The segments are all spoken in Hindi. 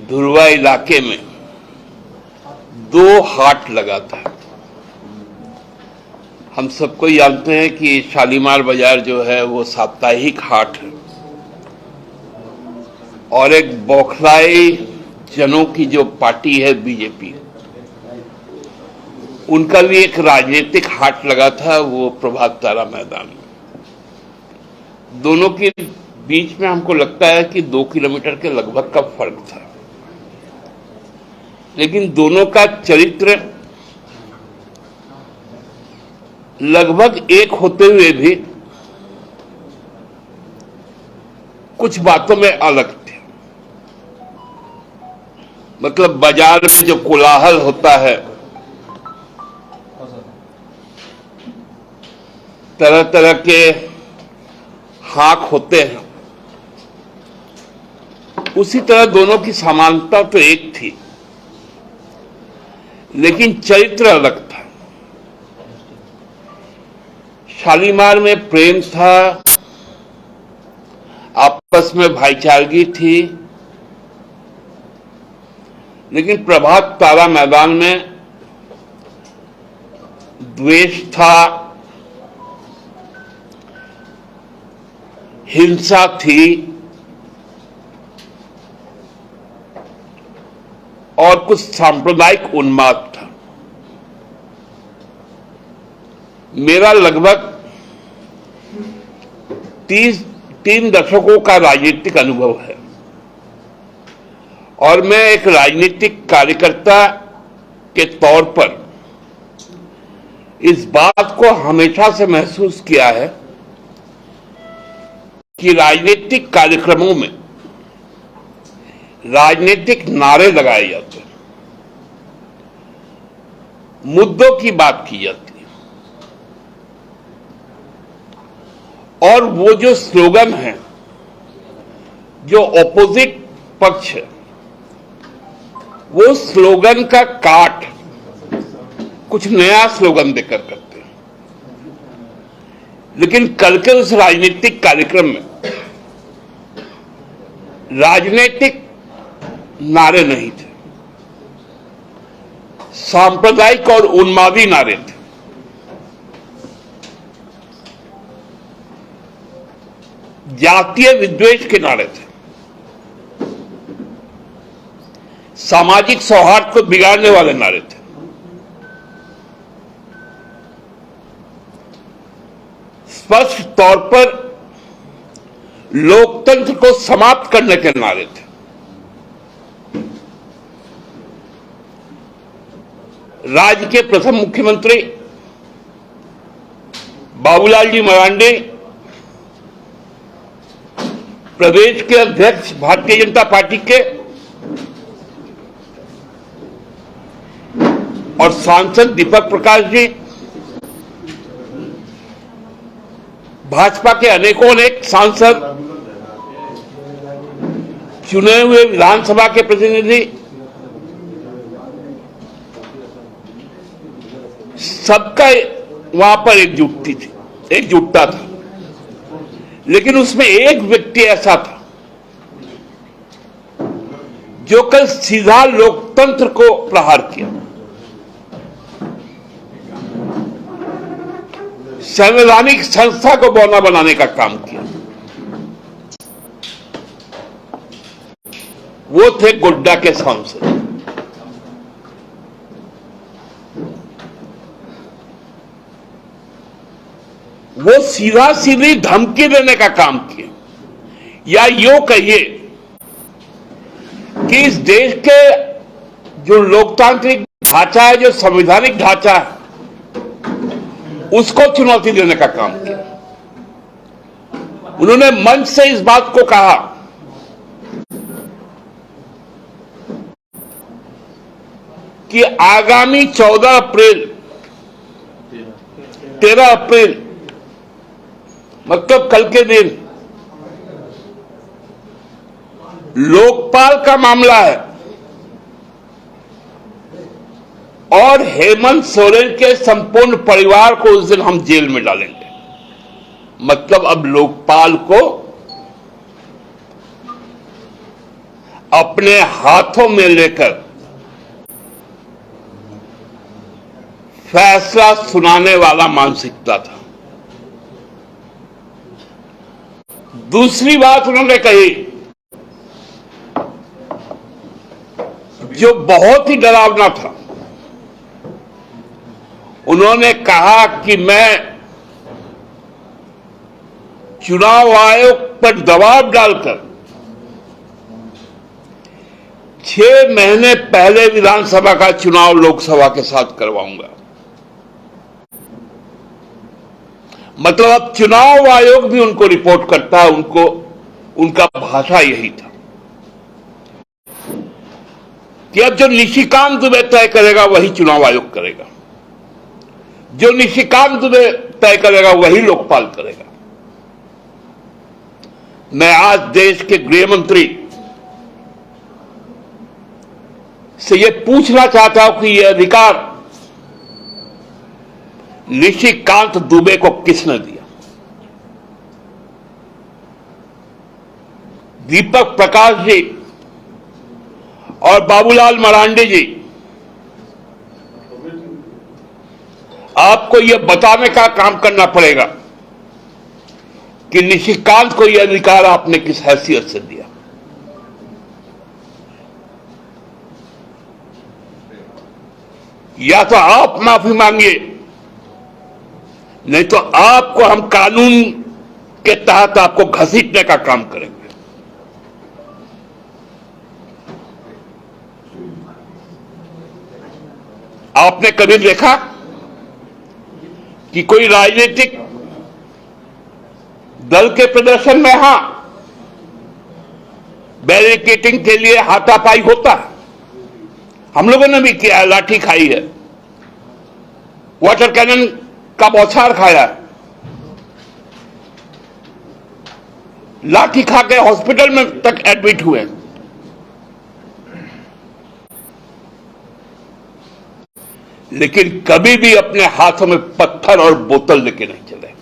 धुरवा इलाके में 2 हाट लगा था। हम सबको जानते हैं कि शालीमार बाजार जो है वो साप्ताहिक हाट है और एक बौखलाए जनों की जो पार्टी है बीजेपी, उनका भी एक राजनीतिक हाट लगा था, वो प्रभात तारा मैदान में। दोनों के बीच में हमको लगता है कि 2 किलोमीटर के लगभग का फर्क था, लेकिन दोनों का चरित्र लगभग एक होते हुए भी कुछ बातों में अलग थे। मतलब बाजार में जो कोलाहल होता है, तरह तरह के हाक होते हैं, उसी तरह दोनों की समानता तो एक थी, लेकिन चरित्र अलग था। शालीमार में प्रेम था, आपस में भाईचारगी थी, लेकिन प्रभात तारा मैदान में द्वेष था, हिंसा थी और कुछ सांप्रदायिक उन्माद था। मेरा लगभग 3 दशकों का राजनीतिक अनुभव है और मैं एक राजनीतिक कार्यकर्ता के तौर पर इस बात को हमेशा से महसूस किया है कि राजनीतिक कार्यक्रमों में राजनीतिक नारे लगाए जाते हैं, मुद्दों की बात की जाती है और वो जो स्लोगन है, जो ऑपोजिट पक्ष है, वो स्लोगन का काट कुछ नया स्लोगन देकर करते हैं। लेकिन कल के उस राजनीतिक कार्यक्रम में राजनीतिक नारे नहीं थे, सांप्रदायिक और उन्मादी नारे थे। जातीय विद्वेष के नारे थे, सामाजिक सौहार्द को बिगाड़ने वाले नारे थे। स्पष्ट तौर पर लोकतंत्र को समाप्त करने के नारे थे। राज्य के प्रथम मुख्यमंत्री बाबूलाल जी मरांडी, प्रदेश के अध्यक्ष भारतीय जनता पार्टी के और सांसद दीपक प्रकाश जी, भाजपा के अनेक सांसद, चुने हुए विधानसभा के प्रतिनिधि, सबका वहां पर एकजुटता था। लेकिन उसमें एक व्यक्ति ऐसा था जो कल सीधा लोकतंत्र को प्रहार किया, संवैधानिक संस्था को बौना बनाने का काम किया। वो थे गोड्डा के सांसद। वो सीधा सीधी धमकी देने का काम किया, या यूं कहिए कि इस देश के जो लोकतांत्रिक ढांचा है, जो संवैधानिक ढांचा है, उसको चुनौती देने का काम किया। उन्होंने मंच से इस बात को कहा कि आगामी 13 अप्रैल मतलब कल के दिन लोकपाल का मामला है और हेमंत सोरेन के संपूर्ण परिवार को उस दिन हम जेल में डालेंगे। मतलब अब लोकपाल को अपने हाथों में लेकर फैसला सुनाने वाला मानसिकता था। दूसरी बात उन्होंने कही जो बहुत ही डरावना था। उन्होंने कहा कि मैं चुनाव आयोग पर दबाव डालकर 6 महीने पहले विधानसभा का चुनाव लोकसभा के साथ करवाऊंगा। मतलब अब चुनाव आयोग भी उनको रिपोर्ट करता है, उनका भाषा यही था कि अब जो निशिकांत दुबे तय करेगा वही चुनाव आयोग करेगा, जो निशिकांत दुबे तय करेगा वही लोकपाल करेगा। मैं आज देश के गृह मंत्री से यह पूछना चाहता हूं कि यह अधिकार निशिकांत दुबे को किसने दिया? दीपक प्रकाश जी और बाबूलाल मरांडी जी, आपको यह बताने का काम करना पड़ेगा कि निशिकांत को यह अधिकार आपने किस हैसियत से दिया। या तो आप माफी मांगिए, नहीं तो आपको हम कानून के तहत आपको घसीटने का काम करेंगे। आपने कभी देखा कि कोई राजनीतिक दल के प्रदर्शन में यहां बैरिकेडिंग के लिए हाथापाई होता है? हम लोगों ने भी किया है, लाठी खाई है, वाटर कैनन का बौछार खाया है, लाठी खा के हॉस्पिटल में तक एडमिट हुए। लेकिन कभी भी अपने हाथों में पत्थर और बोतल लेके नहीं चले।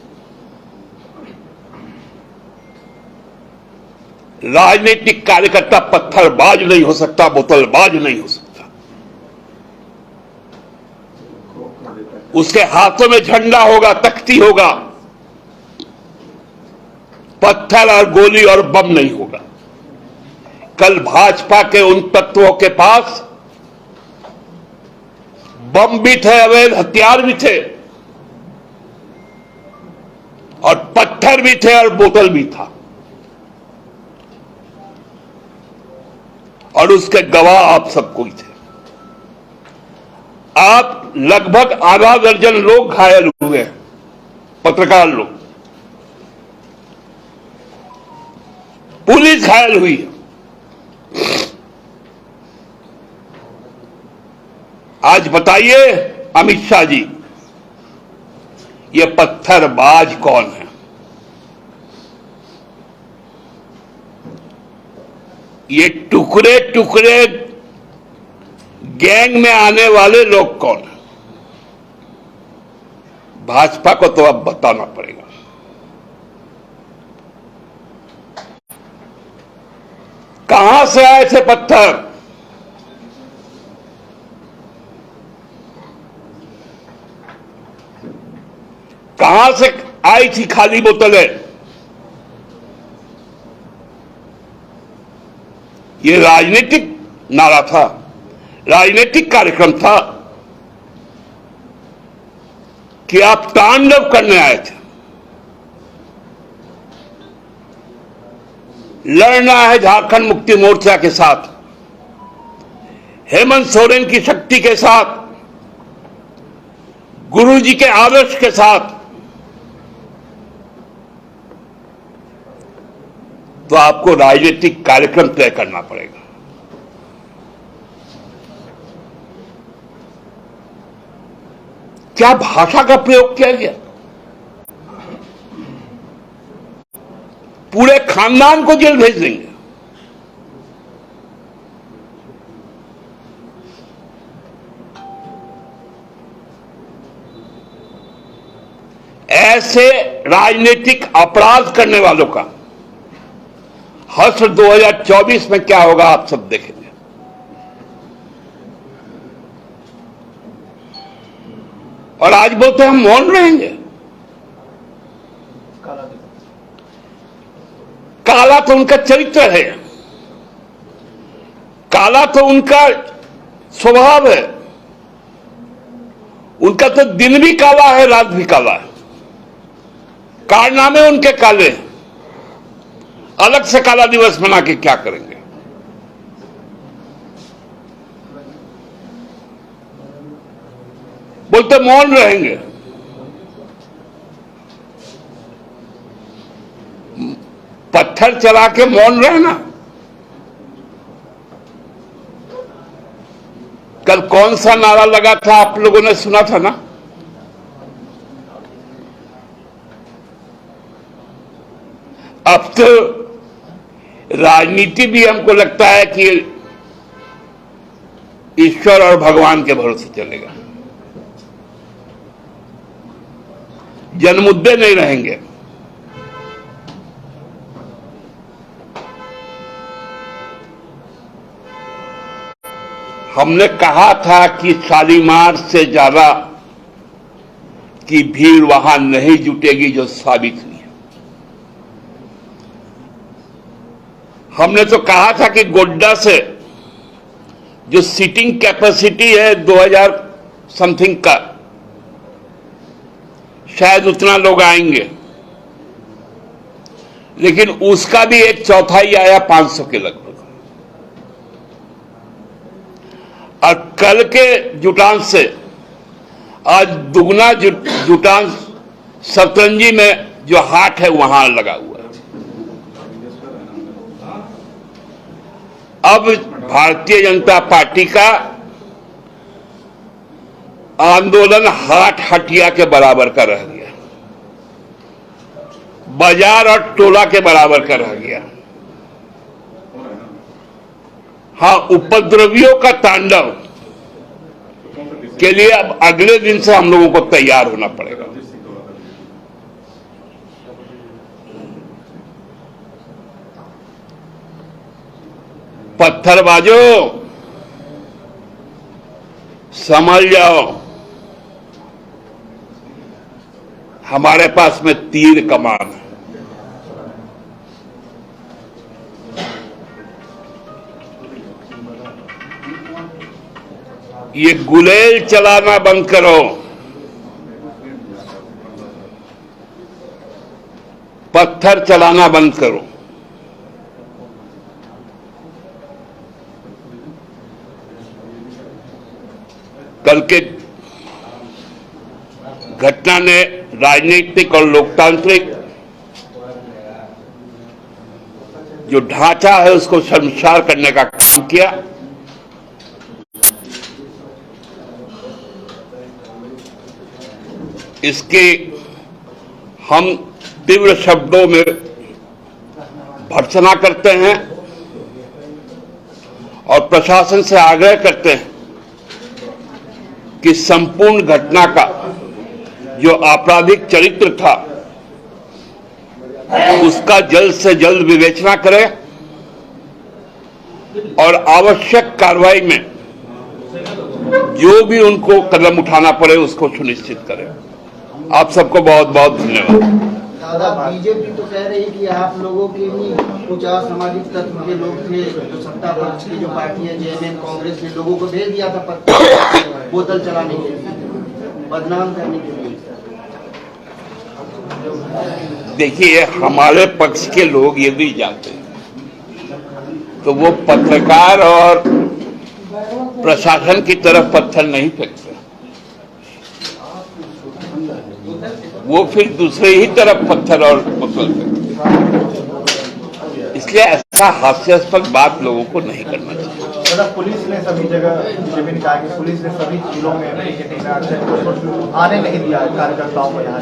राजनीतिक कार्यकर्ता पत्थरबाज नहीं हो सकता, बोतलबाज नहीं हो सकता। उसके हाथों में झंडा होगा, तख्ती होगा, पत्थर और गोली और बम नहीं होगा। कल भाजपा के उन तत्वों के पास बम भी थे, अवैध हथियार भी थे, और पत्थर भी थे और बोतल भी था, और उसके गवाह आप सबको ही थे। आप लगभग आधा दर्जन लोग घायल हुए, पत्रकार लोग, पुलिस घायल हुई है। आज बताइए अमित शाह जी, ये पत्थरबाज कौन है? ये टुकड़े टुकड़े गैंग में आने वाले लोग कौन हैं? भाजपा को तो अब बताना पड़ेगा। कहां से आए थे पत्थर? कहां से आई थी खाली बोतलें? ये राजनीतिक नारा था, राजनीतिक कार्यक्रम था कि आप तांडव करने आए थे। लड़ना है झारखंड मुक्ति मोर्चा के साथ, हेमंत सोरेन की शक्ति के साथ, गुरुजी के आदर्श के साथ, तो आपको राजनीतिक कार्यक्रम तय करना पड़ेगा। क्या भाषा का प्रयोग किया गया? पूरे खानदान को जेल भेज देंगे। ऐसे राजनीतिक अपराध करने वालों का हश्र 2024 में क्या होगा आप सब देखेंगे। और आज बोलते हम मौन रहेंगे। काला तो उनका चरित्र है, काला तो उनका स्वभाव है। उनका तो दिन भी काला है, रात भी काला है। कारनामे उनके काले हैं। अलग से काला दिवस मना के क्या करेंगे। बोलते मौन रहेंगे। पत्थर चला के मौन रहना। कल कौन सा नारा लगा था, आप लोगों ने सुना था ना? अब तो राजनीति भी हमको लगता है कि ईश्वर और भगवान के भरोसे चलेगा। जनमुद्दे नहीं रहेंगे। हमने कहा था कि शालीमार से ज्यादा की भीड़ वहां नहीं जुटेगी, जो साबित हुई है। हमने तो कहा था कि गोड्डा से जो सीटिंग कैपेसिटी है 2000 समथिंग का, शायद उतना लोग आएंगे, लेकिन उसका भी एक चौथाई आया 500 के लगभग। और कल के जुटान से आज दुगना जुटान सतरंजी में जो हाट है वहां लगा हुआ है। अब भारतीय जनता पार्टी का आंदोलन हाट हटिया के बराबर का रह गया, बाजार और टोला के बराबर का रह गया। हाँ, उपद्रवियों का तांडव के लिए अब अगले दिन से हम लोगों को तैयार होना पड़ेगा। पत्थरबाजों, समझ जाओ, हमारे पास में तीर कमान है। ये गुलेल चलाना बंद करो। पत्थर चलाना बंद करो। कल के घटना ने राजनीतिक और लोकतांत्रिक जो ढांचा है उसको शर्मसार करने का काम किया। इसकी हम तीव्र शब्दों में भर्त्सना करते हैं और प्रशासन से आग्रह करते हैं कि संपूर्ण घटना का जो आपराधिक चरित्र था उसका जल्द से जल्द विवेचना करें और आवश्यक कार्रवाई में जो भी उनको कदम उठाना पड़े उसको सुनिश्चित करें। आप सबको बहुत बहुत धन्यवाद। दादा, बीजेपी तो कह रही कि आप लोगों के भी कुछ असामाजिक तत्व के लोग थे, जो सत्ता पक्ष की जो पार्टी है जेएमएम कांग्रेस ने लोगों को भेज दिया था पत्थर बोतल चलाने के लिए, बदनाम करने के लिए। देखिए, हमारे पक्ष के लोग यदि जाते हैं तो वो पत्रकार और प्रशासन की तरफ पत्थर नहीं फेंकते, वो फिर दूसरे ही तरफ पत्थर और बोतल फेंकते। इसलिए ऐसा हास्यास्पद बात लोगों को नहीं करना चाहिए। पुलिस ने सभी जगह जमीन कहा कि पुलिस ने सभी जिलों में आने नहीं दिया कार्यकर्ताओं को यहाँ।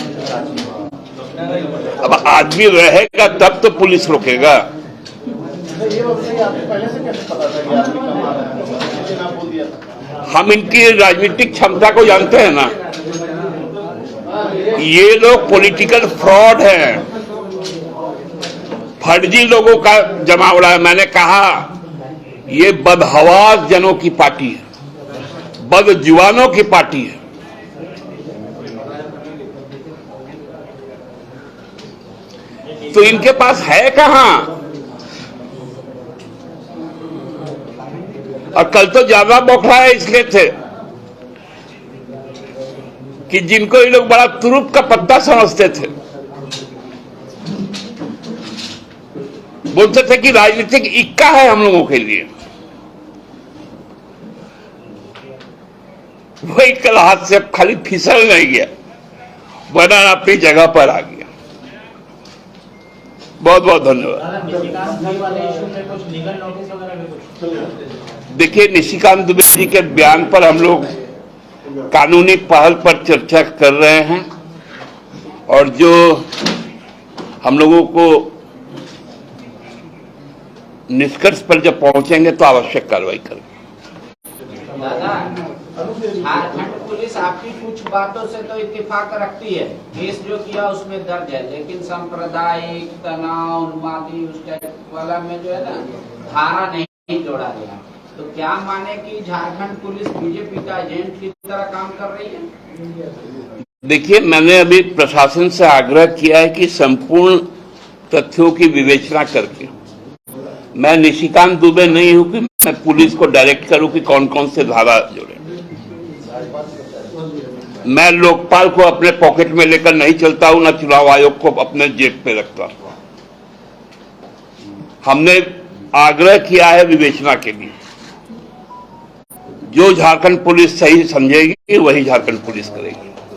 अब आदमी रहेगा तब तो पुलिस रोकेगा। हम इनकी राजनीतिक क्षमता को जानते हैं ना। ये लोग पॉलिटिकल फ्रॉड हैं, फर्जी लोगों का जमावड़ा है। मैंने कहा ये बदहवास जनों की पार्टी है, बदजुबानों की पार्टी है। तो इनके पास है कहां? और कल तो ज्यादा बौखलाए इसलिए थे कि जिनको ये लोग बड़ा तुरुप का पत्ता समझते थे, बोलते थे कि राजनीतिक इक्का है हम लोगों के लिए, वही कल हाथ से खाली फिसल नहीं गया, वरना अपनी जगह पर आ गया। बहुत बहुत धन्यवाद। देखिए, निशिकांत दुबे जी के बयान पर हम लोग कानूनी पहल पर चर्चा कर रहे हैं और जो हम लोगों को निष्कर्ष पर जब पहुंचेंगे तो आवश्यक कार्रवाई करेंगे। दादा, झारखंड पुलिस आपकी कुछ बातों से तो इत्तेफाक रखती है, केस जो किया उसमें दर्ज है, लेकिन सांप्रदायिक तनाव उन्मादी उसके वाला में जो है ना धारा नहीं जोड़ा गया। तो क्या माने कि झारखंड पुलिस बीजेपी का एजेंट की तरह काम कर रही है? देखिए, मैंने अभी प्रशासन से आग्रह किया है कि संपूर्ण तथ्यों की विवेचना करके, मैं निशिकांत दुबे नहीं हूं कि मैं पुलिस को डायरेक्ट करूं कि कौन कौन से धारा जोड़े। मैं लोकपाल को अपने पॉकेट में लेकर नहीं चलता हूं, ना चुनाव आयोग को अपने जेब पे रखता हूं। हमने आग्रह किया है विवेचना के लिए, जो झारखंड पुलिस सही समझेगी वही झारखंड पुलिस करेगी।